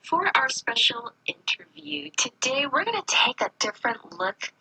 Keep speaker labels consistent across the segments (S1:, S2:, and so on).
S1: For our special interview today, we're going to take a different look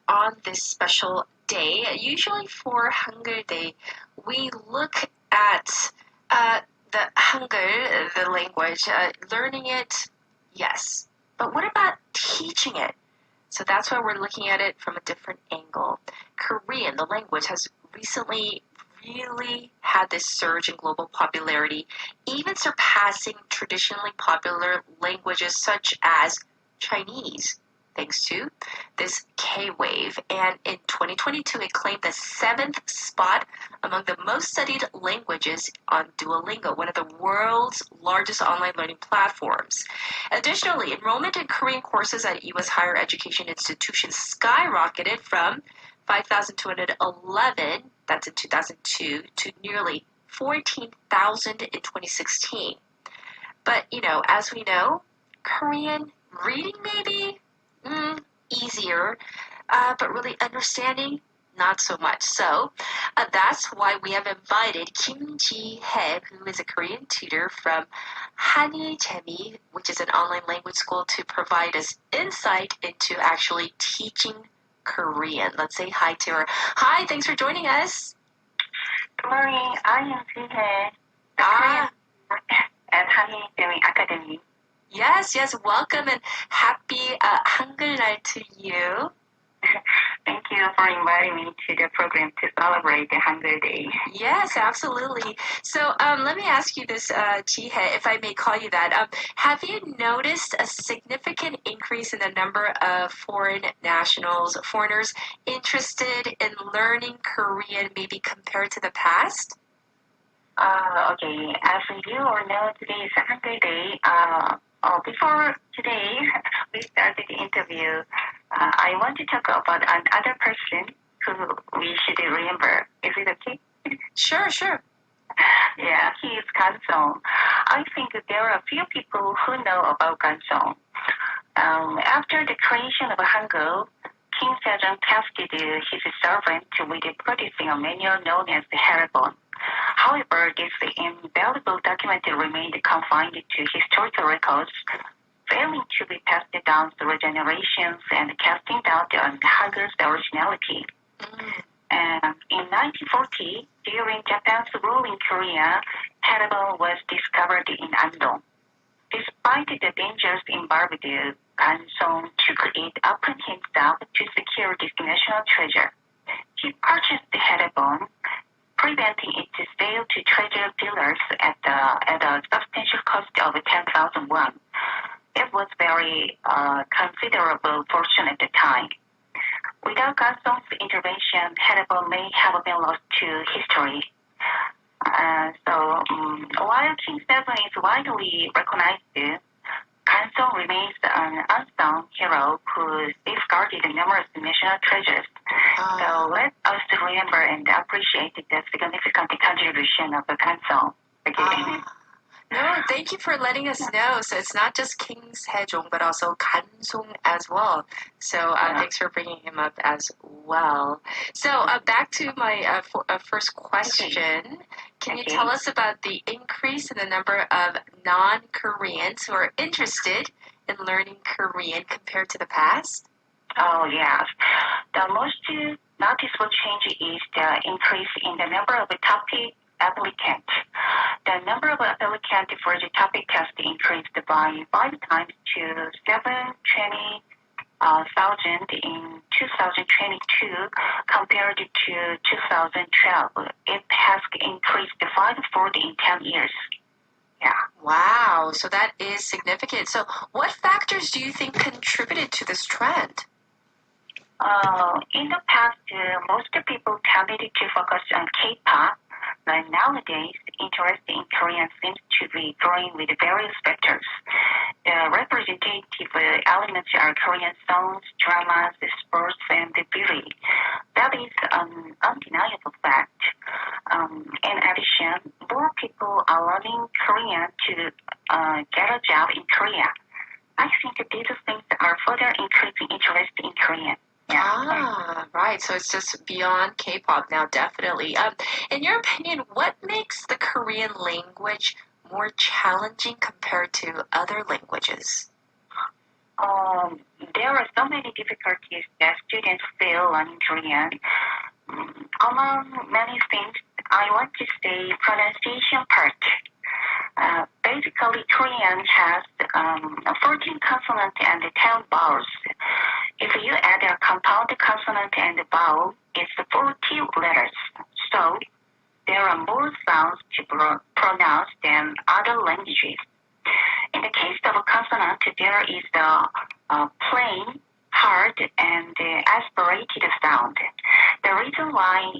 S1: on this special day. Usually for Hangul Day, we look at the Hangul, the language, learning it, yes. But what about teaching it? So that's why we're looking at it from a different angle. Korean, the language, has recently really had this surge in global popularity, even surpassing traditionally popular languages such as Chinese, thanks to this K-wave. And in 2022, it claimed the 7th spot among the most studied languages on Duolingo, one of the world's largest online learning platforms. Additionally, enrollment in Korean courses at U.S. higher education institutions skyrocketed from 5,211, that's in 2002, to nearly 14,000 in 2016. But, as we know, Korean reading maybe easier, but really understanding, not so much. So that's why we have invited Kim Ji-hye, who is a Korean tutor from 한이재미, which is an online language school, to provide us insight into actually teaching Korean. Let's say hi to her. Hi, thanks for joining us.
S2: Good morning. I am Ji-hye, the Korean at 한이재미 Academy.
S1: Yes, welcome and happy 한글날에 to you.
S2: Thank you for inviting me to the program to celebrate the Hangul Day.
S1: Yes, absolutely. So let me ask you this, Ji-hye, if I may call you that. Have you noticed a significant increase in the number of foreigners interested in learning Korean, maybe compared to the past?
S2: Okay. As you all know, today is Hangul Day. Before today, we started the interview. I want to talk about another person who we should remember. Is it okay?
S1: Sure.
S2: Yeah, he is Gansong. I think there are a few people who know about Gansong. After the creation of Hangul, King Sejong tasked his servant with producing a manual known as the Haribon. However, this invaluable document remained confined to historical records, failing to be passed down through generations and casting doubt on Hangul's originality. And in 1940, during Japan's rule in Korea, Haribon was discovered in Andong. Despite the dangers involved, Gansong took it upon himself to secure this national treasure. He purchased the Haribon, preventing it to sail to treasure dealers at a substantial cost of 10,000 won. It was very considerable fortune at the time. Without Gansong's intervention, Haribon may have been lost to history. While King Sejong is widely recognized, Gansong remains an unsung hero who safeguarded numerous national treasures. So let us remember and appreciate the significant contribution of Gansong.
S1: No, thank you for letting us know. So it's not just King Sejong, but also Gansong as well. So thanks for bringing him up as well. So back to my first question. Can you tell us about the increase in the number of non-Koreans who are interested in learning Korean compared to the past?
S2: Oh, yes. The most noticeable change is the increase in the number of topic applicants. The number of applicants for the topic test increased by 5 times to 720,000 in 2022 compared to 2012. It has increased 5-fold in 10 years. Yeah.
S1: Wow, so that is significant. So what factors do you think contributed to this trend?
S2: In the past, most people tended to focus on K-pop, but nowadays, interest in Korean seems to be growing with various factors. The representative elements are Korean songs, dramas, sports, and beauty. That is an undeniable fact. In addition, more people are learning Korean to get a job in Korea. I think these things are further increasing interest in Korean.
S1: Yeah. Right. So it's just beyond K-pop now, definitely. In your opinion, what makes the Korean language more challenging compared to other languages?
S2: There are so many difficulties that students feel learning Korean. Among many things, I want to say pronunciation part. Basically, Korean has 14 consonants and 10 vowels. If you add a compound consonant and vowel, it's 40 letters. So there are more sounds to pronounce than other languages. In the case of a consonant, there is a plain, hard, and aspirated sound. The reason why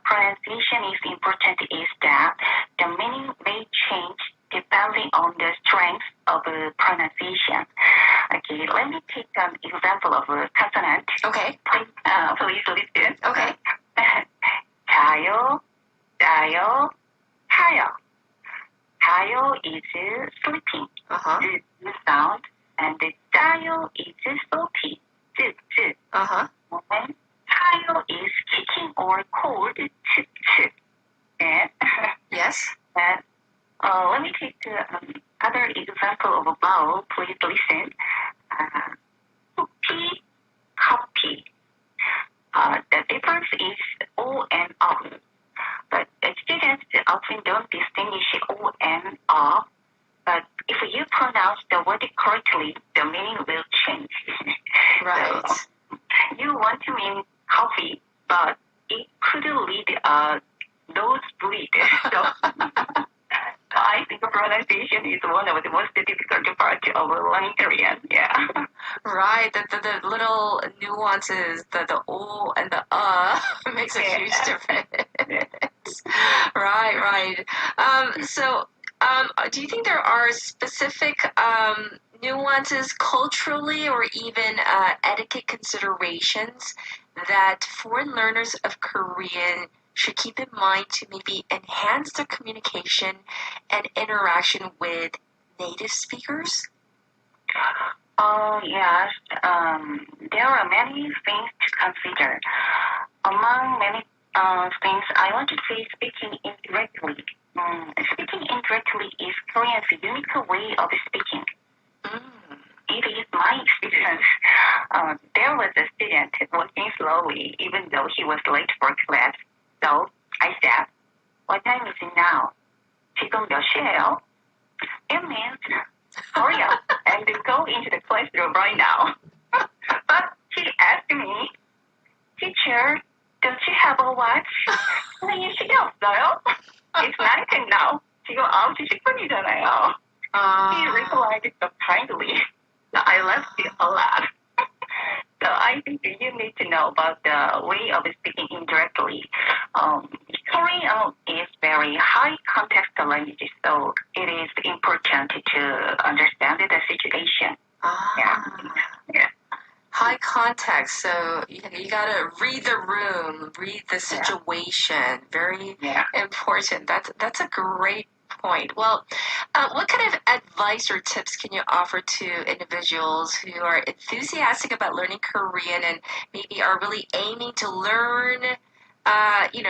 S2: pronunciation is important is that the meaning may change depending on the strength of pronunciation. Okay, let me take an example of a consonant.
S1: Okay.
S2: Please listen.
S1: Okay.
S2: 자요, 자요, 하요. 하요 is sleeping, the sound, and 자요 is salty, 쯔. And 하요 is kicking or cold, 츠.
S1: Yes.
S2: And let me take other example of a vowel. Please listen. Coffee, coffee. The difference is O and O. But students often don't distinguish O and O. But if you pronounce the word correctly, the meaning will change.
S1: Right.
S2: So, you want to mean coffee, but it could lead nosebleed. So I think pronunciation is one of the most difficult parts of learning Korean. Yeah.
S1: Right. The little nuances, the O and the makes a huge difference. Right. So, do you think there are specific nuances culturally or even etiquette considerations that foreign learners of Korean should keep in mind to maybe enhance their communication and interaction with native speakers?
S2: Yes. There are many things to consider. Among many things, I want to say speaking indirectly. Speaking indirectly is Korean's unique way of speaking. It is my experience. There was a student walking slowly, even though he was late for class. So I said, "What time is it now? 지금 몇 시예요?" It means, hurry up and go into the classroom right now. But he asked me, "Teacher, don't you have a watch?" 선생님 시계 없어요? It's 9:10 now. 지금 9시 10분이잖아요. He replied so kindly. I laughed a lot. So I think you need to know about the way of speaking indirectly. Korean is very high context language, so it is important to understand the situation. Yeah.
S1: High context, so you gotta read the room, read the situation. Very important. That's a great point. Well, what kind of advice or tips can you offer to individuals who are enthusiastic about learning Korean and maybe are really aiming to learn,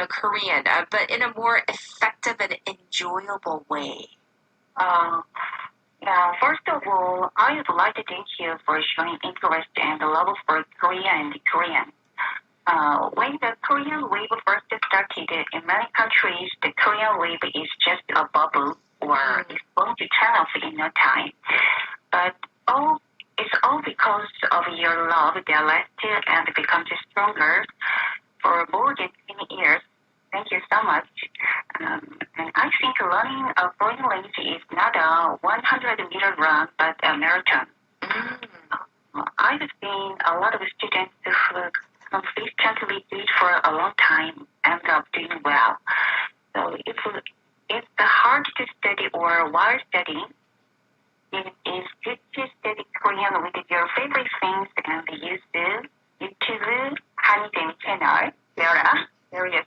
S1: Korean, but in a more effective and enjoyable way?
S2: First of all, I would like to thank you for showing interest and love for Korea and Korean. When the Korean wave first started, in many countries, the Korean wave is just a bubble or it's going to turn off in no time. But it's all because of your love that lasted and becomes stronger for more than 20 years. Thank you so much. And I think learning a foreign language is not a 100-meter run, but a marathon. I've seen a lot of students who consistently do it for a long time end up doing well. So if it's hard to study or while studying, it is good to study Korean with your favorite things and use the YouTube 한이재미 channel. There are various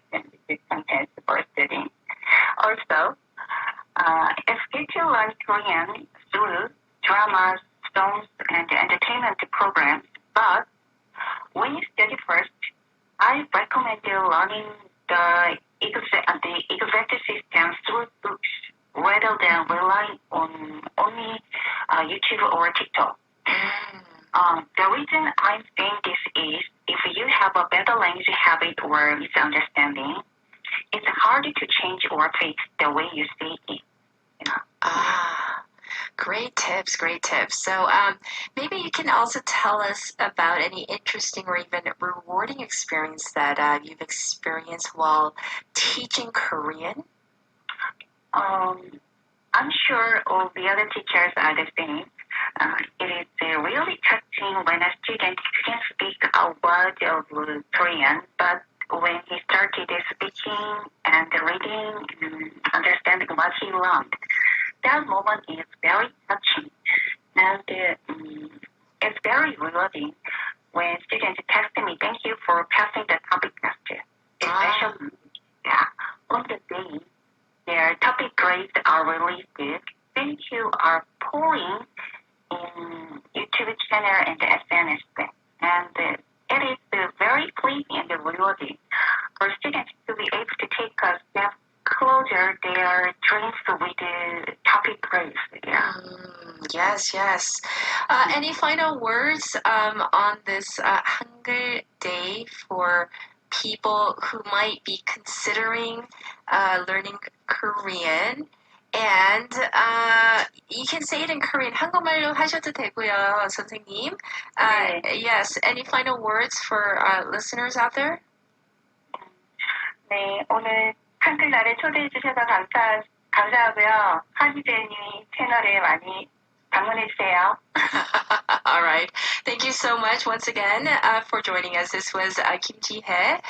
S2: content for studying. Also, it's good to learn Korean through dramas, songs, and entertainment programs. But when you study first, I recommend you learning the exact system through books rather than relying on only YouTube or TikTok. The reason I'm saying this is if you have a better language habit or misunderstanding, it's hard to change or fix the way you say it.
S1: Great tips, great tips. So maybe you can also tell us about any interesting or even rewarding experience that you've experienced while teaching Korean.
S2: I'm sure all the other teachers are the same. It is really touching when a student couldn't speak a word of Korean, but when he started speaking and reading and understanding what he learned, that moment is very touching. And it's very rewarding when students text me, thank you for passing the topic test. Especially on the day their topic grades are released, thank you are pouring in YouTube channel and SNS. And it is very pleasing and rewarding for students to be able to take a step closer their dreams with the topic grades.
S1: Yes. Any final words on this Hangul Day for people who might be considering learning Korean? And you can say it in Korean. 한국말로 하셔도 되고요, 선생님. Yes, any final words for listeners out there?
S2: 네, 오늘 한글날에 초대해 주셔서 감사하고요. 한이재미 채널에 많이 방문해 주세요.
S1: All right. Thank you so much once again for joining us. This was Kim Ji-hye,